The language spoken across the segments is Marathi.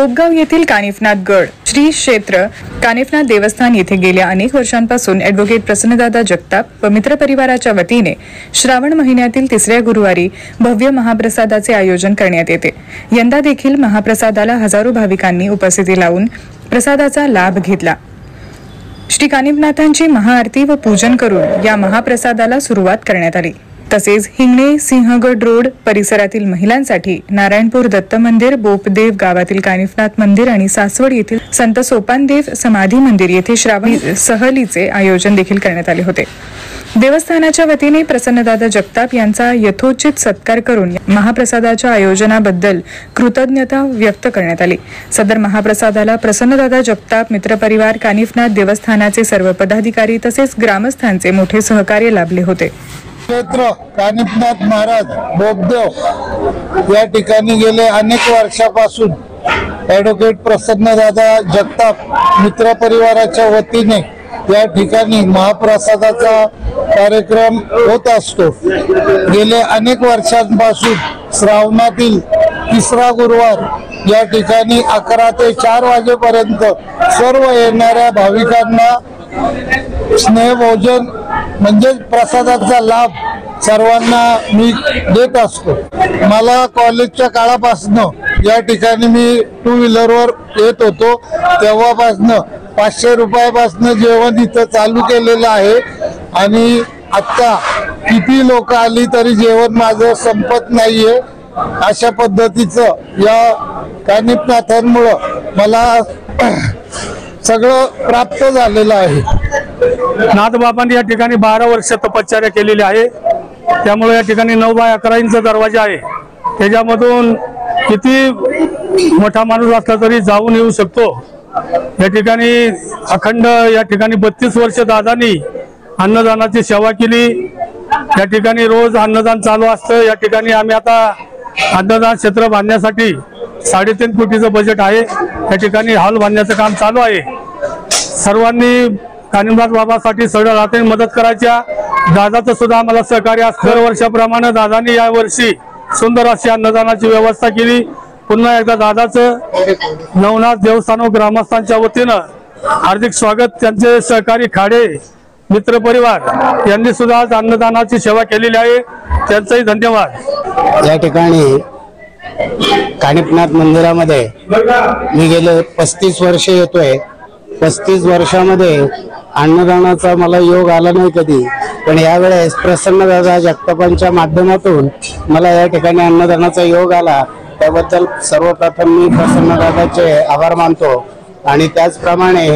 बोबगाव येथील कानिफनाथ गड श्री क्षेत्र कानिफनाथ देवस्थान येथे गेल्या अनेक वर्षांपासून ॲडव्होकेट प्रसन्नदादा जगताप व मित्र परिवाराच्या वतीने श्रावण महिन्यातील तिसऱ्या गुरुवारी भव्य महाप्रसादाचे आयोजन करण्यात येते। यंदा देखील महाप्रसादाला हजारो भाविकांनी उपस्थिती लावून प्रसादाचा लाभ घेतला। श्री कानिफनाथांची महाआरती व पूजन करून या महाप्रसादाला सुरुवात करण्यात आली। तसेच हिंगणे सिंहगड रोड परिसरातील महिलांसाठी नारायणपूर दत्त मंदिर, बोपदेव गावातील कानिफनाथ मंदिर आणि सासवड येथील संत सोपानदेव समाधी मंदिर येथे श्रावण सहलीचे आयोजन देखील करण्यात आले होते। देवस्थानाच्या वतीने प्रसन्नदादा जगताप यांचा यथोचित सत्कार करून महाप्रसादाच्या आयोजनाबद्दल कृतज्ञता व्यक्त करण्यात आली। सदर महाप्रसादाला प्रसन्नदादा जगताप मित्रपरिवार कानिफनाथ देवस्थानाचे सर्व पदाधिकारी तसेच ग्रामस्थांचे मोठे सहकार्य लाभले होते। क्षेत्र कानिफनाथ महाराज बोबदेव या ठिकाणी गेले अनेक वर्षापासून ॲडव्होकेट प्रसन्नदादा जगताप मित्र परिवाराच्या वतीने या ठिकाणी महाप्रसादाचा कार्यक्रम होत असतो। गेले अनेक वर्षांपासून श्रावणातील तिसरा गुरुवार या ठिकाणी 11 ते 4 वाजेपर्यंत सर्व येणाऱ्या भाविकांना स्नेहभोजन म्हणजे प्रसादाचा लाभ सर्वांना मी देत असतो। मला कॉलेजच्या काळापासून या ठिकाणी मी 2 व्हीलरवर येत होतो, तेव्हापासून 500 रुपयापासून जेवण इथं चालू केलेलं आहे आणि आता किती लोक आली तरी जेवण माझं संपत नाहीये। अशा पद्धतीचं या कानिफनाथांमुळे मला सगळं प्राप्त झालेलं आहे। नाथबाबांनी या ठिकाणी 12 वर्ष तपश्चर्या केलेली आहे, त्यामुळे या ठिकाणी 9 बाय 11 इंच दरवाजा आहे। त्याच्यामधून किती मोठा माणूस असला तरी जाऊन येऊ शकतो। या ठिकाणी अखंड या ठिकाणी 32 वर्ष दादांनी अन्नदानाची सेवा केली। या ठिकाणी रोज अन्नदान चालू असतं। या ठिकाणी आम्ही आता अन्नदान क्षेत्र बांधण्यासाठी 3.5 कोटीचं बजेट आहे। या ठिकाणी हॉल बांधण्याचं काम चालू आहे। सर्वांनी कानिफनाथ बाबासाठी सगळ्या रात्री मदत करायच्या। दादाचं सुद्धा आम्हाला सहकार्य असतं। दर वर्षाप्रमाणे दादांनी या वर्षी सुंदर अशी अन्नदानाची व्यवस्था केली। पुन्हा एकदा दादाचं नवनाथ देवस्थान व ग्रामस्थांच्या वतीनं हार्दिक स्वागत। त्यांचे सहकारी खाडे मित्र परिवार यांनी सुद्धा आज अन्नदानाची सेवा केलेली आहे, त्यांचाही धन्यवाद। या ठिकाणी कानिफनाथ मंदिरामध्ये मी गेले 35 वर्ष येतोय। 35 वर्षामध्ये अन्नदानाचा मला योग आला नाही कधी, पण यावेळेस प्रसन्नदादा जगतापांच्या माध्यमातून मला या ठिकाणी अन्नदानाचा योग आला। त्याबद्दल सर्वप्रथम मी प्रसन्नदादाचे आभार मानतो। आणि त्याचप्रमाणे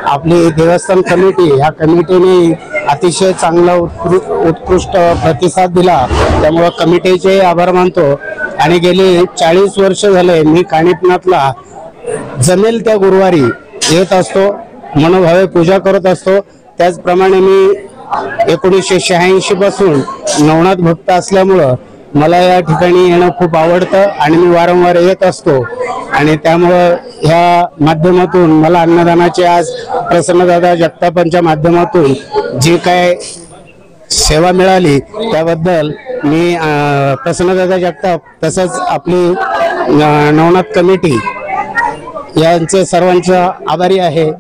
आपली देवस्थान कमिटी ह्या कमिटीने अतिशय चांगला उत्कृष्ट प्रतिसाद दिला, त्यामुळे कमिटीचे आभार मानतो। आणि गेली 40 वर्ष झाले मी कानिफनाथला जमेल त्या गुरुवारी येत असतो, मनोभावे पूजा करत असतो। त्याचप्रमाणे मी 1986 पासून नवनाथ भक्त असल्यामुळं मला या ठिकाणी येणं खूप आवडतं आणि मी वारंवार येत असतो। आणि त्यामुळं ह्या माध्यमातून मला अन्नदानाची आज प्रसन्नदादा जगतापांच्या माध्यमातून जी काय सेवा मिळाली त्याबद्दल मी प्रसन्नदादा जगताप तसंच आपली नवनाथ कमिटी यांचे सर्वांचा आभारी आहे।